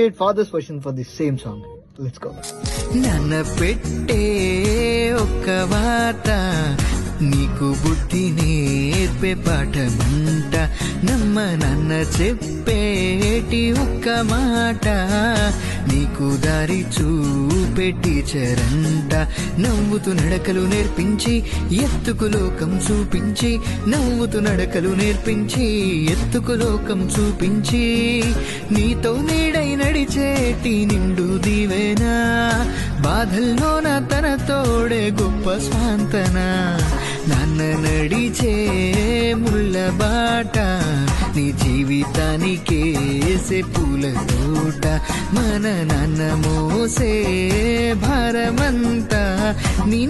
great father's version for the same song. Let's go. నన్న పెట్టే ఒక్క వాత నీకు బుద్ధి నేర్పే పాఠమంట నమ్మ నన్న చెప్పేటి ఒక్క మాట నీకు దారి చూపే టీచరంట నవ్వుతూ నడకలు నేర్పించి ఎత్తుకు లోకం చూపించి నవ్వుతూ నడకలు నేర్పించి ఎత్తుకు లోకం చూపించి నీతో నీడై నడిచేటి నిండు దీవేనా బాధల్లోన తన తోడే గొప్ప స్వాంతన నాన్న నడిచే ముళ్ళ బాట నీ జీవితానికేసే పూల తోట మన నాన్న మోసే భారమంతా నీ